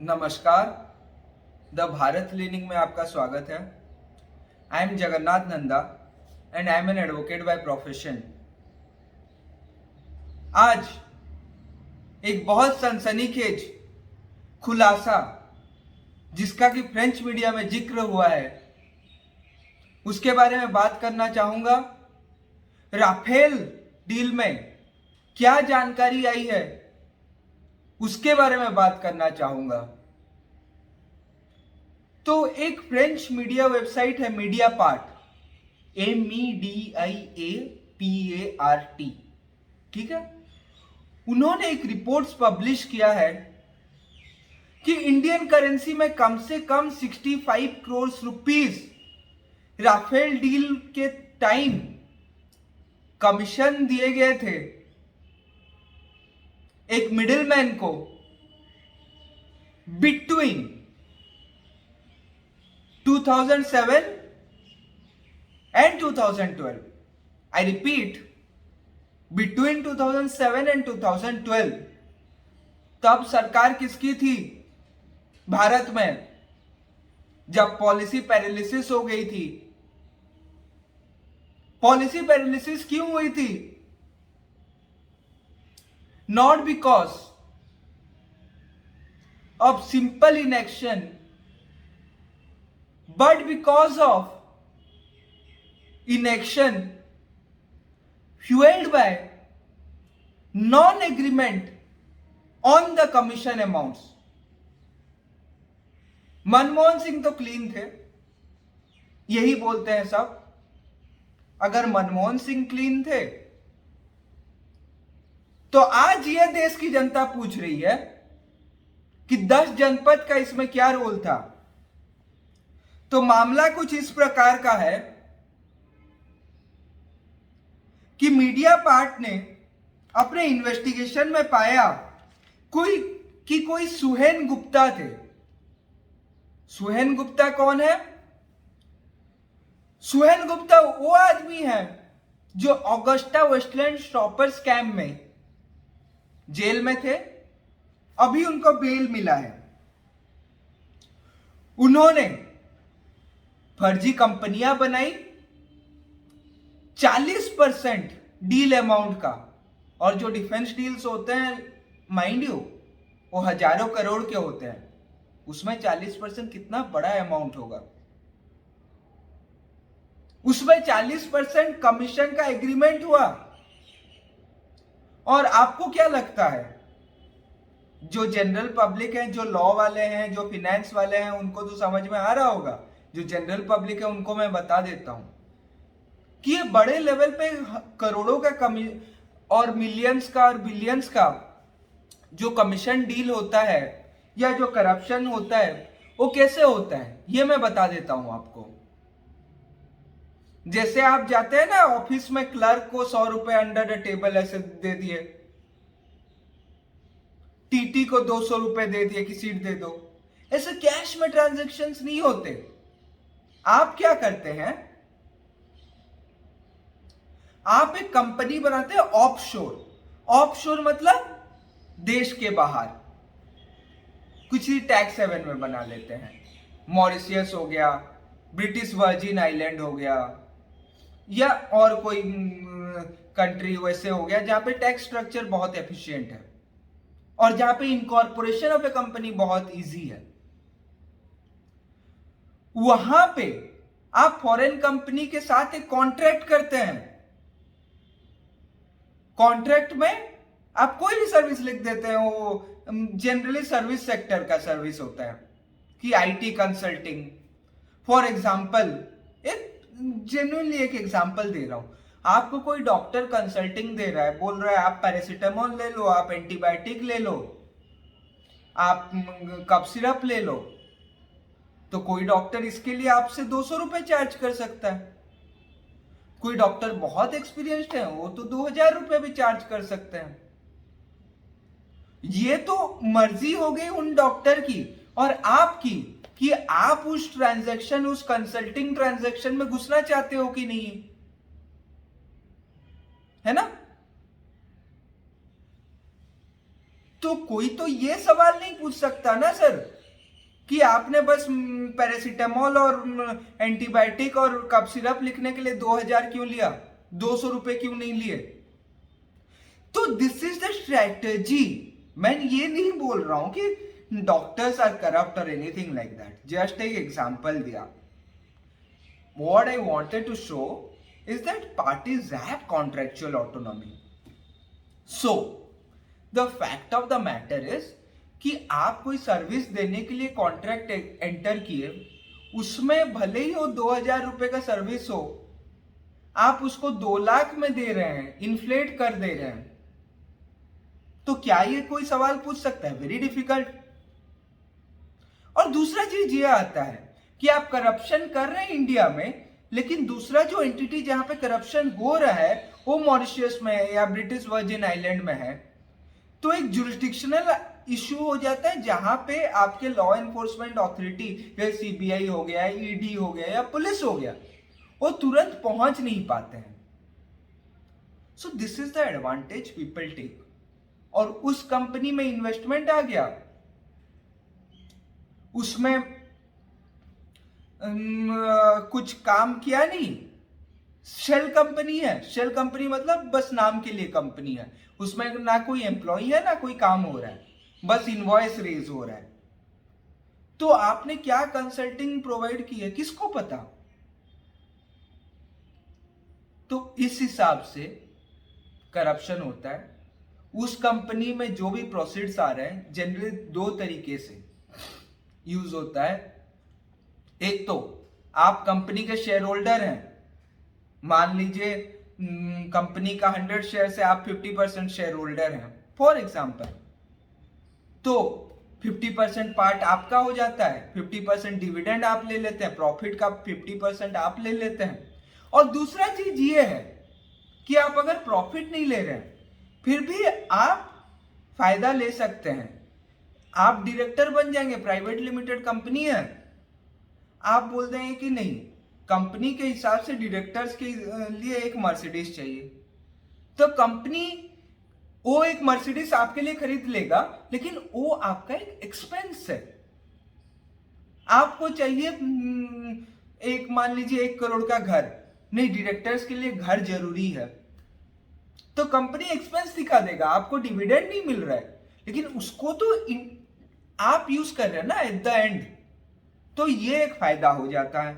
नमस्कार। The Bharat clinic में आपका स्वागत है। I am Jagannath Nanda and I am an advocate by profession. आज एक बहुत सनसनीखेज खुलासा जिसका कि फ्रेंच मीडिया में जिक्र हुआ है उसके बारे में बात करना चाहूंगा। राफेल डील में क्या जानकारी आई है उसके बारे में बात करना चाहूंगा। तो एक फ्रेंच मीडिया वेबसाइट है मीडिया पार्ट, MEDIAPART, ठीक है। उन्होंने एक रिपोर्ट्स पब्लिश किया है कि इंडियन करेंसी में कम से कम 65 करोड़ रुपीस राफेल डील के टाइम कमीशन दिए गए थे एक मिडिलमैन को between 2007 and 2012. I repeat, between 2007 and 2012 तब सरकार किसकी थी भारत में, जब पॉलिसी पैरालिसिस हो गई थी। पॉलिसी पैरालिसिस क्यों हुई थी? Not because of simple inaction but because of inaction fueled by non-agreement on the commission amounts. Manmohan Singh तो क्लीन थे, यही बोलते हैं सब। अगर मनमोहन सिंह क्लीन थे तो आज यह देश की जनता पूछ रही है कि 10 जनपद का इसमें क्या रोल था। तो मामला कुछ इस प्रकार का है कि मीडिया पार्ट ने अपने इन्वेस्टिगेशन में पाया कोई सुहेन गुप्ता थे। सुहेन गुप्ता कौन है? सुहेन गुप्ता वो आदमी है जो ऑगस्टा वेस्टलैंड शॉपर स्कैम में जेल में थे, अभी उनको बेल मिला है। उन्होंने फर्जी कंपनियां बनाई 40% डील अमाउंट का, और जो डिफेंस डील्स होते हैं माइंड यू वो हजारों करोड़ के होते हैं, उसमें 40% कितना बड़ा अमाउंट होगा। उसमें 40% कमीशन का एग्रीमेंट हुआ। और आपको क्या लगता है, जो जनरल पब्लिक है, जो लॉ वाले हैं, जो फिनेंस वाले हैं, उनको तो समझ में आ रहा होगा। जो जनरल पब्लिक है उनको मैं बता देता हूं कि ये बड़े लेवल पे करोड़ों का कमी और मिलियंस का और बिलियंस का जो कमीशन डील होता है या जो करप्शन होता है वो कैसे होता है, ये मैं बता देता हूं आपको। जैसे आप जाते हैं ना ऑफिस में, क्लर्क को 100 रुपए अंडर द टेबल ऐसे दे दिए, टीटी को 200 रुपए दे दिए कि सीट दे दो। ऐसे कैश में ट्रांजैक्शंस नहीं होते। आप क्या करते हैं, आप एक कंपनी बनाते हैं ऑफशोर। ऑफशोर मतलब देश के बाहर, कुछ ही टैक्स हेवन में बना लेते हैं। मॉरिशियस हो गया, ब्रिटिश वर्जिन आइलैंड हो गया, या और कोई कंट्री वैसे हो गया जहां पे टैक्स स्ट्रक्चर बहुत एफिशिएंट है और जहां पे इनकॉर्पोरेशन ऑफ ए कंपनी बहुत इजी है। वहां पे आप फॉरेन कंपनी के साथ एक कॉन्ट्रैक्ट करते हैं। कॉन्ट्रैक्ट में आप कोई भी सर्विस लिख देते हैं, वो जनरली सर्विस सेक्टर का सर्विस होता है कि आईटी कंसल्टिंग। फॉर एग्जांपल, एक जेन्युइनली एक एग्जांपल दे रहा हूं, आपको कोई डॉक्टर कंसल्टिंग दे रहा है, बोल रहा है आप पैरासीटामोल ले लो, आप एंटीबायोटिक ले लो, आप कफ सिरप ले लो, तो कोई डॉक्टर इसके लिए आपसे 200 रुपए चार्ज कर सकता है। कोई डॉक्टर बहुत एक्सपीरियंस्ड है, वो तो 2000 रुपए भी चार्ज कर सकते हैं। ये तो मर्जी हो गई उन डॉक्टर की और आपकी कि आप उस ट्रांजैक्शन, उस कंसल्टिंग ट्रांजैक्शन में घुसना चाहते हो कि नहीं, है ना। तो कोई तो ये सवाल नहीं पूछ सकता ना सर कि आपने बस पैरासीटामोल और एंटीबायोटिक और कफ सिरप लिखने के लिए 2000 क्यों लिया, 200 रुपए क्यों नहीं लिए। तो दिस इज द स्ट्रेटेजी। मैं ये नहीं बोल रहा हूं कि डॉक्टर्स आर करप्ट और एनीथिंग लाइक दैट, जस्ट एक एग्जांपल दिया। What I wanted to show is that parties have contractual autonomy. So, the fact of the matter is कि आप कोई सर्विस देने के लिए कॉन्ट्रैक्ट एंटर किए, उसमें भले ही वो 2000 रुपए का सर्विस हो, आप उसको 2 लाख में दे रहे हैं, इन्फ्लेट कर दे रहे हैं, तो क्या ये कोई सवाल पूछ सकता है? Very difficult. और दूसरा चीज ये आता है कि आप करप्शन कर रहे हैं इंडिया में, लेकिन दूसरा जो एंटिटी जहां पे करप्शन हो रहा है वो मॉरिशस में है या ब्रिटिश वर्जिन आइलैंड में है, तो एक जुरिस्डिक्शनल इश्यू हो जाता है जहां पे आपके लॉ एनफोर्समेंट ऑथोरिटी, जैसे सीबीआई हो गया, ईडी हो गया या पुलिस हो गया, वो तुरंत पहुंच नहीं पाते हैं। So this is the advantage people take. और उस कंपनी में इन्वेस्टमेंट आ गया, उसमें कुछ काम किया नहीं, शेल कंपनी है। शेल कंपनी मतलब बस नाम के लिए कंपनी है, उसमें ना कोई एम्प्लॉय है ना कोई काम हो रहा है, बस इनवॉइस रेज हो रहा है। तो आपने क्या कंसल्टिंग प्रोवाइड की है, किसको पता। तो इस हिसाब से करप्शन होता है। उस कंपनी में जो भी प्रोसीड्स आ रहे हैं जनरली 2 तरीके से यूज होता है। एक तो आप कंपनी के शेयर होल्डर हैं, मान लीजिए कंपनी का 100 शेयर से आप 50% शेयर होल्डर हैं फॉर एग्जांपल, तो 50% पार्ट आपका हो जाता है, 50% डिविडेंड आप ले लेते हैं, प्रॉफिट का 50% आप ले लेते हैं। और दूसरा चीज ये है कि आप अगर प्रॉफिट नहीं ले रहे हैं फिर भी आप फायदा ले सकते हैं। आप डायरेक्टर बन जाएंगे, प्राइवेट लिमिटेड कंपनी है, आप बोल देंगे कि नहीं, कंपनी के हिसाब से डायरेक्टर्स के लिए एक मर्सिडीज चाहिए, तो कंपनी वो एक मर्सिडीज आपके लिए खरीद लेगा, लेकिन वो आपका एक एक्सपेंस है। आपको चाहिए एक मान लीजिए 1 करोड़ का घर, नहीं डायरेक्टर्स के लिए घर जरूरी है, तो कंपनी एक्सपेंस दिखा देगा, आपको डिविडेंड नहीं मिल रहा है, लेकिन उसको तो आप यूज कर रहे हैं ना एट द एंड, तो ये एक फायदा हो जाता है।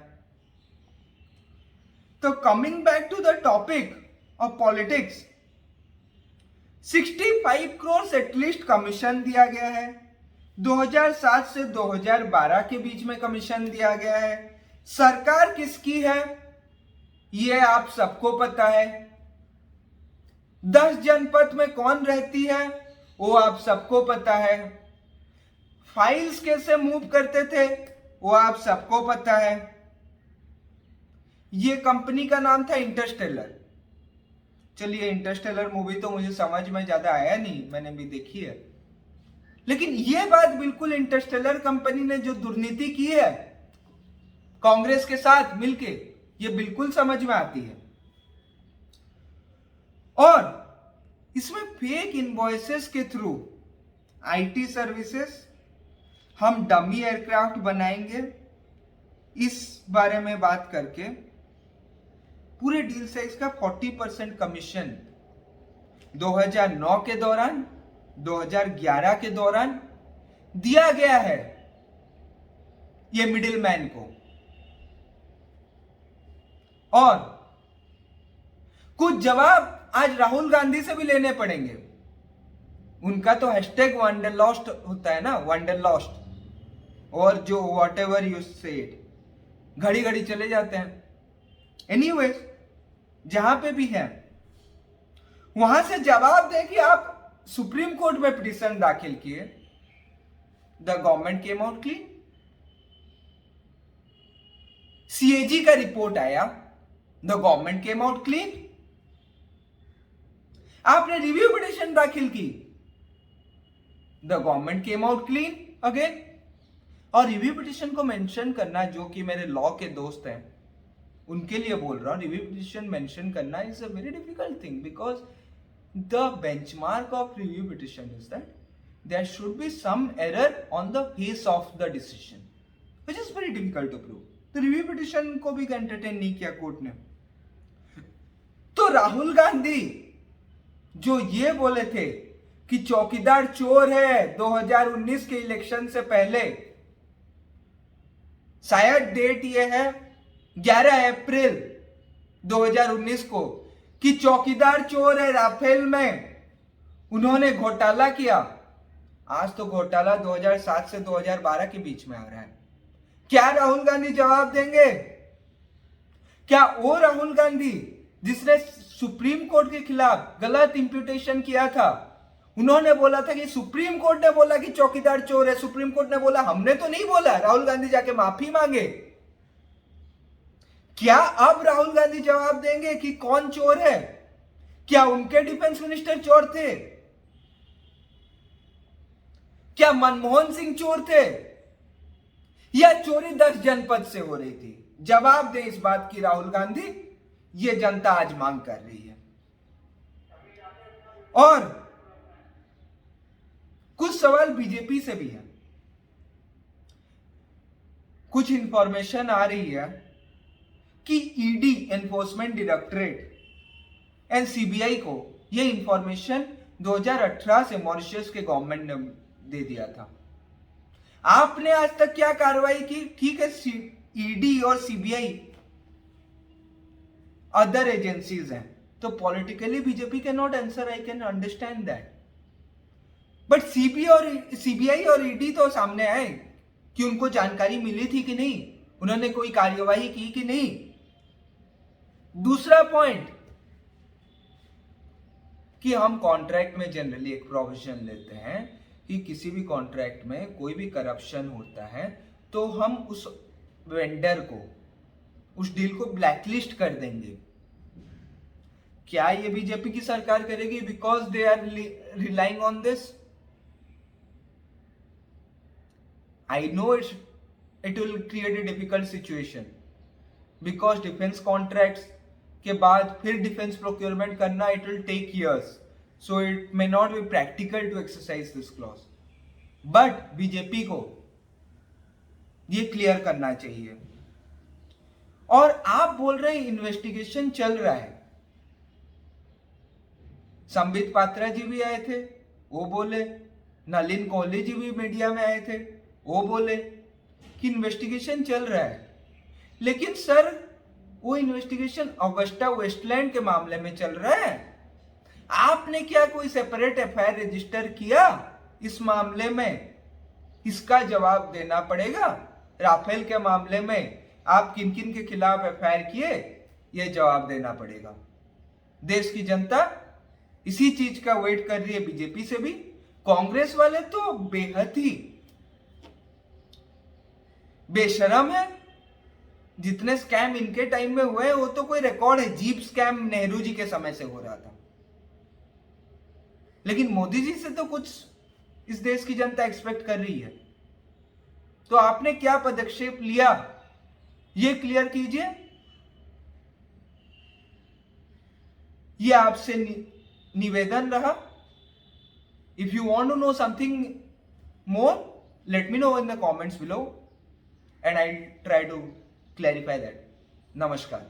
तो coming back to the topic of politics, 65 crore at least commission दिया गया है। 2007 से 2012 के बीच में कमीशन दिया गया है। सरकार किसकी है ये आप सबको पता है। 10 जनपद में कौन रहती है वो आप सबको पता है। फाइल्स कैसे मूव करते थे वो आप सबको पता है। ये कंपनी का नाम था इंटरस्टेलर। चलिए इंटरस्टेलर मूवी तो मुझे समझ में ज्यादा आया नहीं, मैंने भी देखी है, लेकिन ये बात बिल्कुल इंटरस्टेलर कंपनी ने जो दुर्नीति की है कांग्रेस के साथ मिलके, ये बिल्कुल समझ में आती है। और इसमें फेक इनवॉइसेस के थ्रू आईटी सर्विसेज, हम डमी एयरक्राफ्ट बनाएंगे, इस बारे में बात करके पूरे डील साइज का 40% कमीशन 2009 के दौरान, 2011 के दौरान दिया गया है ये मिडिल मैन को। और कुछ जवाब आज राहुल गांधी से भी लेने पड़ेंगे। उनका तो हैशटैग वंडरलॉस्ट होता है ना, वंडरलॉस्ट, और जो वॉट एवर यू सेड घड़ी घड़ी चले जाते हैं। एनीवेज जहां पे भी है वहां से जवाब दे कि आप सुप्रीम कोर्ट में पिटीशन दाखिल किए, the government came out clean. CAG का रिपोर्ट आया, the government came out clean. आपने रिव्यू पिटीशन दाखिल की, the government came out clean again. और रिव्यू पिटीशन को मेंशन करना, जो कि मेरे लॉ के दोस्त हैं उनके लिए बोल रहा हूं, रिव्यू पिटीशन मेंशन करना is a very difficult thing, because the benchmark of review petition is that there should be some error on the face of the decision, which is very difficult to prove. तो review petition को भी entertain नहीं किया court ने। तो राहुल गांधी जो ये बोले थे कि चौकीदार चोर है 2019 के इलेक्शन से पहले, शायद डेट ये है 11 अप्रैल 2019 को, कि चौकीदार चोर है राफेल में, उन्होंने घोटाला किया। आज तो घोटाला 2007 से 2012 के बीच में आ रहा है। क्या राहुल गांधी जवाब देंगे? क्या वो राहुल गांधी जिसने सुप्रीम कोर्ट के खिलाफ गलत इंप्यूटेशन किया था, उन्होंने बोला था कि सुप्रीम कोर्ट ने बोला कि चौकीदार चोर है, सुप्रीम कोर्ट ने बोला, हमने तो नहीं बोला, राहुल गांधी जाके माफी मांगे। क्या अब राहुल गांधी जवाब देंगे कि कौन चोर है? क्या उनके डिफेंस मिनिस्टर चोर थे? क्या मनमोहन सिंह चोर थे? या चोरी 10 जनपद से हो रही थी? जवाब दे इस बात की राहुल गांधी, ये जनता आज मांग कर रही है। और कुछ सवाल बीजेपी से भी है। कुछ इंफॉर्मेशन आ रही है कि ED enforcement directorate and CBI को यह इंफॉर्मेशन 2018 से मॉरिशस के गवर्नमेंट ने दे दिया था। आपने आज तक क्या कार्रवाई की? ठीक है, ईडी और सीबीआई अदर एजेंसीज हैं, तो politically BJP can not answer, I can understand that. But CBI और ईडी तो सामने आए कि उनको जानकारी मिली थी कि नहीं, उन्होंने कोई कार्यवाही की कि नहीं। दूसरा पॉइंट कि हम कॉन्ट्रैक्ट में जनरली एक प्रोविजन लेते हैं कि किसी भी कॉन्ट्रैक्ट में कोई भी करप्शन होता है तो हम उस वेंडर को, उस डील को ब्लैकलिस्ट कर देंगे। क्या ये बीजेपी की सरकार करेगी because they are relying on this? I know it will create a difficult situation because defense contracts के बाद फिर डिफेंस प्रोक्योरमेंट करना, it will take years, so it may not be practical to exercise this clause, but BJP को ये clear करना चाहिए। और आप बोल रहे हैं इन्वेस्टिगेशन चल रहा है, संबित पात्रा जी भी आए थे, वो बोले, नलिन कोहली जी भी मीडिया में आए थे, वो बोले कि इन्वेस्टिगेशन चल रहा है। लेकिन सर, वो इन्वेस्टिगेशन ऑगस्टा वेस्टलैंड के मामले में चल रहा है। आपने क्या कोई सेपरेट एफआईआर रजिस्टर किया इस मामले में? इसका जवाब देना पड़ेगा। राफेल के मामले में आप किन किन के खिलाफ एफआईआर किए, यह जवाब देना पड़ेगा। देश की जनता इसी चीज का वेट कर रही है, बीजेपी से भी। कांग्रेस वाले तो बेहद ही बेशरम है। जितने स्कैम इनके टाइम में हुए वो तो कोई रिकॉर्ड है। जीप स्कैम नेहरू जी के समय से हो रहा था, लेकिन मोदी जी से तो कुछ इस देश की जनता एक्सपेक्ट कर रही है। तो आपने क्या पदक्षेप लिया, ये क्लियर कीजिए। ये आपसे निवेदन रहा। If you want to know something more, let me know in the comments below and I'll try to clarify that. Namaskar.